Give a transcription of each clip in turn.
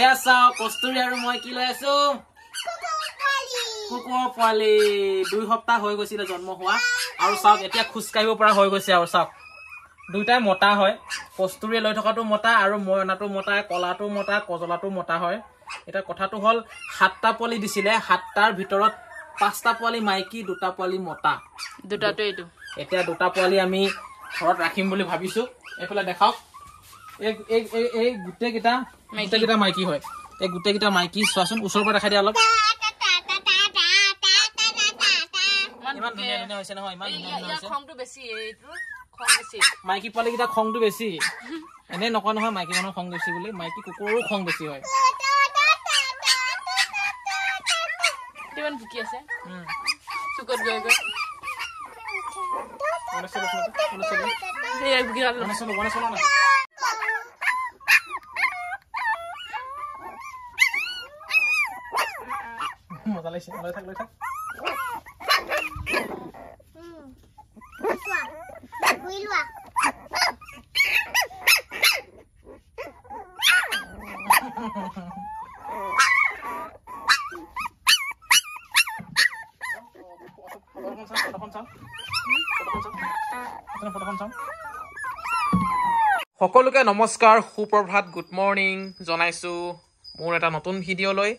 এয়া চাও কস্তুৰী আৰু মই কি লৈ আছো কুকুৰ পোৱালি 2 সপ্তাহ হৈ গৈছিল জন্ম হোৱা আৰু চাওক এতিয়া খুজ কাঢ়িব পৰা হৈ গৈছে আৰু চাওক দুইটাই মতা হয় কস্তুৰী লৈ থকাটো মতা আৰু ময়নাটো মতা কলাটো মতা কজলাটো মতা হয় এটা কথাটো হল 7টা পোৱালি দিছিলে 7টাৰ ভিতৰত 5টা পোৱালি মাইকী 2টা পোৱালি মতা দুটাটো এইটো এতিয়া 2টা পোৱালি আমি ঘৰত ৰাখিম বুলি ভাবিছো এফালে দেখাওক এই গুটেকেইটা মাইকী হয় এই গুটেকেইটা মাইকী চোৱাচোন ওচৰৰ পৰা দেখাই দিয়া অলপ ইমান ধুনীয়া ধুনীয়া হৈছে নহয় ইমান ধুনীয়া হৈছে খংটো বেছি এইটো খং বেছি মাইকী পোৱালিকেইটা খংটো বেছি এনে নকয় নহয় মাইকী মানুহৰ খং বেছি বুলি মাইকী কুকুৰৰো খং বেছি হয় কিমান ভুকি আছে চুকত গৈ গৈ মজা লাগিছে লৈ থাক সকলোকে নমস্কাৰ সুপ্ৰভাত গুড মৰ্নিং জনাইছো মোৰ এটা নতুন ভিডিঅ' লৈ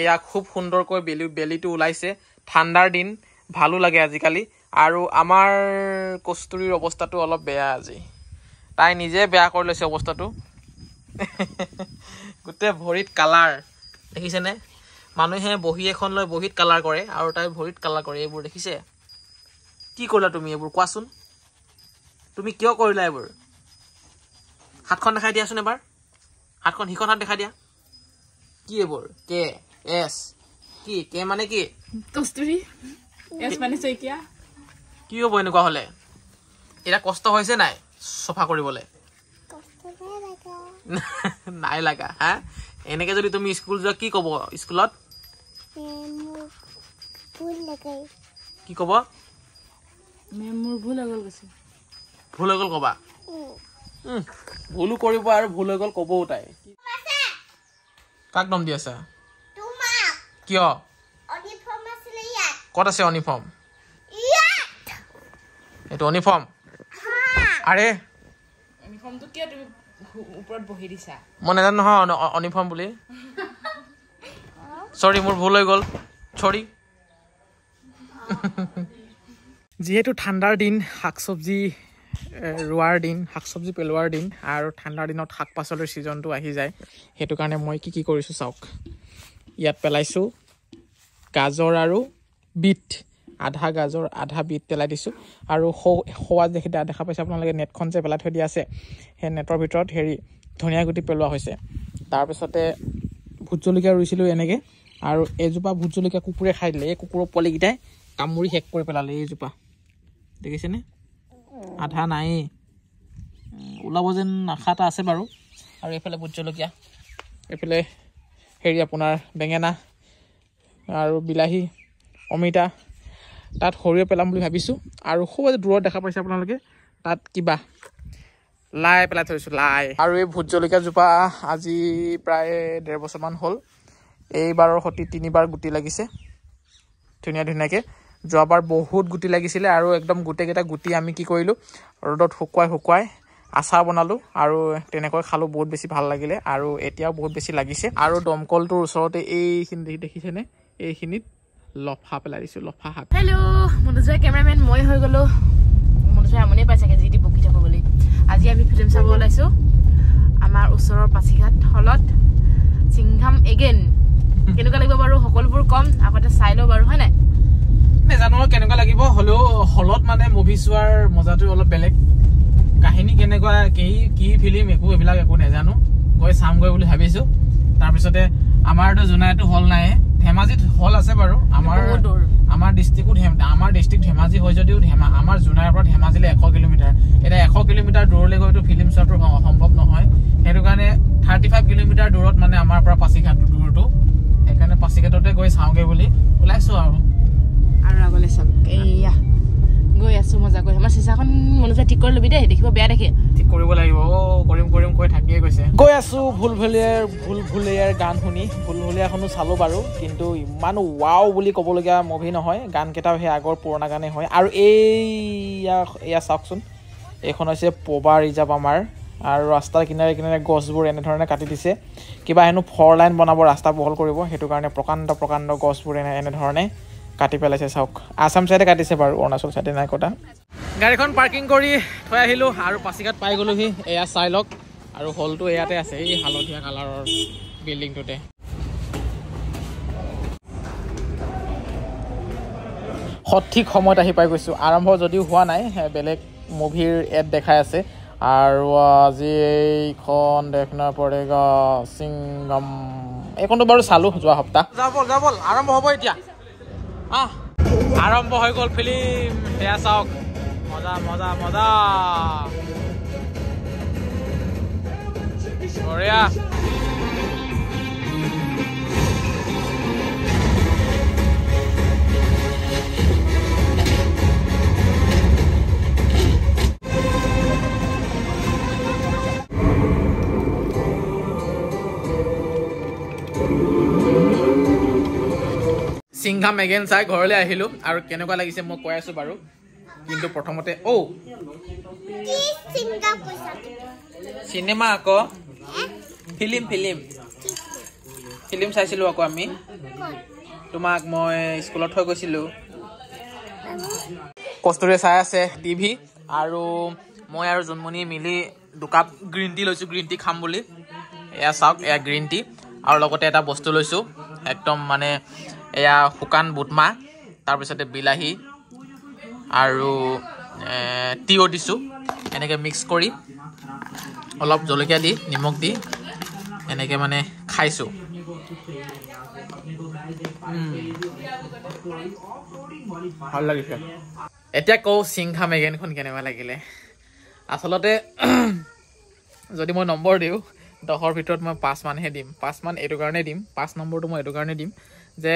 এয়া খুব সুন্দৰকৈ বেলিটো ওলাইছে ঠাণ্ডাৰ দিন ভালো লাগে আজিকালি আৰু আমাৰ কস্তুৰীৰ অৱস্থাটো অলপ বেয়া আজি তাই নিজে বেয়া কৰি লৈছে অৱস্থাটো গোটেই ভৰিত কালাৰ দেখিছেনে মানুহে বহি এখন লৈ বহিত কালাৰ কৰে আৰু তাই ভৰিত কালাৰ কৰে এইবোৰ দেখিছে কি কৰিলা তুমি এইবোৰ কোৱাচোন তুমি কিয় কৰিলা এইবোৰ হাতখন দেখাই দিয়াচোন এবাৰ হাতখন হিখন হাত দেখাই দিয়া কি এইবোৰ কে এছ কি কে মানে কি কস্তুৰী এছ মানে চৈকিয়া কি হ'ব এনেকুৱা হলে এটা কষ্ট হৈছে নাই সফা কৰিবলৈ নাই লাগা হা এনেকে যদি তুমি স্কুল যোৱা কি ক'ব স্কুলত কি ক'ব মেম মোৰ ভুল হৈ গ'ল কৈছে ভুল হৈ গ'ল ক'বা ভুলো কৰিব আৰু ভুল হৈ গ'ল ক'বও তাই কাক নাম দি আছা কিয় ক'ত আছে ইউনিফৰ্ম এইটো ইউনিফৰ্ম আৰে ইউনিফৰ্মটো কিয় তুমি ওপৰত বহি দিছা মই নাজানো নহয় ইউনিফৰ্ম বুলি চৰি মোৰ ভুল হৈ গ'ল চৰি যিহেতু ঠাণ্ডাৰ দিন শাক চব্জি ৰোৱাৰ দিন শাক চব্জি পেলোৱাৰ দিন আৰু ঠাণ্ডাৰ দিনত শাক পাচলিৰ ছিজনটো আহি যায় সেইটো কাৰণে মই কি কৰিছোঁ চাওক ইয়াত পেলাইছোঁ গাজৰ আৰু বিট আধা গাজৰ আধা বিট পেলাই দিছোঁ আৰু খোৱা দেখা পাইছে আপোনালোকে নেটখন যে পেলাই থৈ দিয়া আছে সেই নেটৰ ভিতৰত ধনিয়া গুটি পেলোৱা হৈছে তাৰপিছতে ভোট জলকীয়া ৰুইছিলোঁ এনেকৈ আৰু এজোপা ভোট জলকীয়া কুকুৰে খাই দিলে এই কুকুৰৰ পোৱালিকেইটাই কামুৰি শেষ কৰি পেলালে এইজোপা দেখিছেনে আধা নায়েই ওলাব যেন আশা এটা আছে বাৰু আৰু এইফালে ভোট জলকীয়া এইফালে আপোনাৰ বেঙেনা আৰু বিলাহী অমিতা তাত সৰিয়হ পেলাম বুলি ভাবিছোঁ আৰু খুব দূৰত দেখা পাইছে আপোনালোকে তাত কিবা লাই পেলাই থৈছোঁ লাই আৰু এই ভোট জলকীয়াজোপা আজি প্ৰায় 1.5 বছৰমান হ'ল এইবাৰৰ সতি 3বাৰ গুটি লাগিছে ধুনীয়াকৈ যোৱাবাৰ বহুত গুটি লাগিছিলে আৰু একদম গোটেইকেইটা গুটি আমি কি কৰিলোঁ ৰ'দত শুকুৱাই আচাৰ বনালোঁ আৰু তেনেকৈ খালোঁ বহুত বেছি ভাল লাগিলে আৰু এতিয়াও বহুত বেছি লাগিছে আৰু দমকলটোৰ ওচৰতে এইখিনি দেখিছেনে এইখিনিত লফা পেলাই দিছোঁ লফা শাক হেল্ল' মনোজা কেমেৰামেন মই হৈ গ'লোঁ মনোজা আমনি পাইছেগৈ যি বকি থাকোঁ বুলি আজি আমি ফিল্ম চাব ওলাইছোঁ আমাৰ ওচৰৰ পাছিঘাট হলত চিংঘাম এগেইন কেনেকুৱা লাগিব বাৰু সকলোবোৰ কম আগতে চাই লওঁ বাৰু হয় নাই নেজানো কেনেকুৱা লাগিব হ'লেও হলত মানে মুভি চোৱাৰ মজাটো অলপ বেলেগ কাহিনী কেনেকুৱা কি ফিল্ম এইবিলাক একো নেজানো গৈ চামগৈ বুলি ভাবিছোঁ তাৰপিছতে আমাৰতো জোনাইটো হল নাই ধেমাজিত হল আছে বাৰু আমাৰ ডিষ্ট্ৰিক্ট ধেমাজি হয় যদিও আমাৰ জোনাইৰ পৰা ধেমাজিলৈ 100 কিলোমিটাৰ এতিয়া 100 কিলোমিটাৰ দূৰলৈ গৈতো ফিল্ম চোৱাটো সম্ভৱ নহয় সেইটো কাৰণে 35 কিলোমিটাৰ দূৰত মানে আমাৰ পৰা পাছিঘাটটো দূৰটো সেইকাৰণে পাছিঘাটতে গৈ চাওঁগৈ বুলি ওলাইছোঁ আৰু আগলৈ চাওক এইয়া গৈ আছো মজা কৰি আমাৰ চিচাখন মনে যায় ঠিক কৰি লবি দেই দেখিব বেয়া দেখে ঠিক কৰিব লাগিব কৰিম কৈ থাকিয়ে গৈছে গৈ আছো ভুলভুলিয়াৰ গান শুনি ভুলভুলিয়াখনো চালো বাৰু কিন্তু ইমান ৱাও বুলি ক'বলগীয়া মুভি নহয় গানকেইটাও সেই আগৰ পুৰণা গানেই হয় আৰু এয়া চাওকচোন এইখন হৈছে পবা ৰিজাৰ্ভ আমাৰ আৰু ৰাস্তাৰ কিনাৰে গছবোৰ এনেধৰণে কাটি দিছে কিবা হেনো 4 লাইন বনাব ৰাস্তা বহল কৰিব সেইটো কাৰণে প্ৰকাণ্ড গছবোৰ এনেধৰণে কাটি পেলাইছে চাওক আসাম সাইডে কাটিছে বাৰু অৰুণাচল সাইডে নাই কটা গাড়ীখন পাৰ্কিং কৰি থৈ আহিলো আৰু পাছিঘাট পাই গলোহি এয়া চাই লওক আৰু হলটো ইয়াতে আছে এই হালধীয়া কালাৰৰ বিল্ডিংটোতে সঠিক সময়ত আহি পাই গৈছো আৰম্ভ যদিও হোৱা নাই বেলেগ মুভিৰ এড দেখাই আছে আৰু আজি এইখন দেখনা পৰেগা সিংগম এইখনটো বাৰু চালো যোৱা সপ্তাহ যাব আৰম্ভ হ'ব এতিয়া আৰম্ভ হৈ গ'ল ফিল্ম সেয়া চাওক মজা বঢ়িয়া সিংঘাম এগেইন চাই ঘৰলৈ আহিলো আৰু কেনেকুৱা লাগিছে মই কৈ আছো বাৰু কিন্তু প্ৰথমতে চিনেমা আকৌ ফিল্ম চাইছিলো আকৌ আমি তোমাক মই স্কুলত থৈ গৈছিলো কষ্টুৰে চাই আছে টিভি আৰু মই আৰু জুনমণি মিলি দুকাপ গ্ৰীণ টি লৈছো গ্ৰীণ টি খাম বুলি এয়া চাওক এয়া গ্ৰীণ টি আৰু লগতে এটা বস্তু লৈছো একদম মানে এয়া শুকান বুটমাহ তাৰপিছতে বিলাহী আৰু তিয়হ দিছোঁ এনেকৈ মিক্স কৰি অলপ জলকীয়া দি নিমখ দি এনেকৈ মানে খাইছোঁ ভাল লাগিছে এতিয়া কওঁ সিংঘাম এগেইনখন কেনেকুৱা লাগিলে আচলতে যদি মই নম্বৰ দিওঁ 10ৰ ভিতৰত মই 5 মানহে দিম 5 মান এইটো কাৰণে দিম 5 নম্বৰটো মই এইটো কাৰণে দিম যে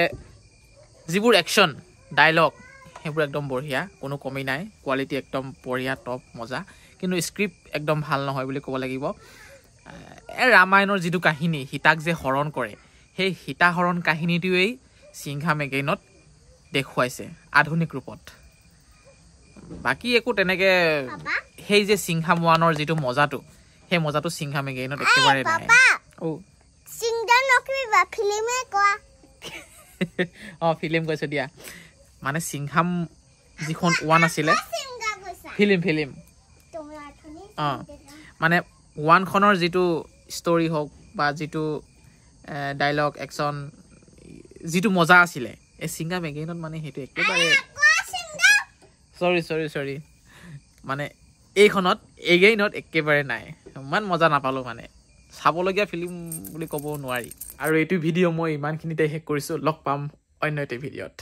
যিবোৰ একশ্যন ডায়লগ সেইবোৰ একদম বঢ়িয়া কোনো কমি নাই কোৱালিটি একদম বঢ়িয়া টপ মজা কিন্তু স্ক্ৰিপ্ট একদম ভাল নহয় বুলি ক'ব লাগিব ৰামায়ণৰ যিটো কাহিনী সীতাক যে হৰণ কৰে সেই সীতা হৰণ কাহিনীটোৱেই সিংঘাম এগেইনত দেখুৱাইছে আধুনিক ৰূপত বাকী একো তেনেকৈ সেই যে সিংঘাম 1ৰ যিটো মজাটো সেই মজাটো সিংঘাম এগেইনত একেবাৰে নাই ফিল্ম কৈছো দিয়া মানে সিংঘাম যিখন 1 আছিলে ফিল্ম মানে 1খনৰ যিটো ষ্টৰি হওক বা যিটো ডায়লগ একশ্যন যিটো মজা আছিলে এই সিংঘাম এগেইনত মানে সেইটো একেবাৰে চৰি মানে এইখনত এগেইনত একেবাৰে নাই ইমান মজা নাপালোঁ মানে চাবলগীয়া ফিল্ম বুলি ক'ব নোৱাৰি আৰু এইটো ভিডিঅ' মই ইমানখিনিতে শেষ কৰিছোঁ লগ পাম অন্য এটা ভিডিঅ'ত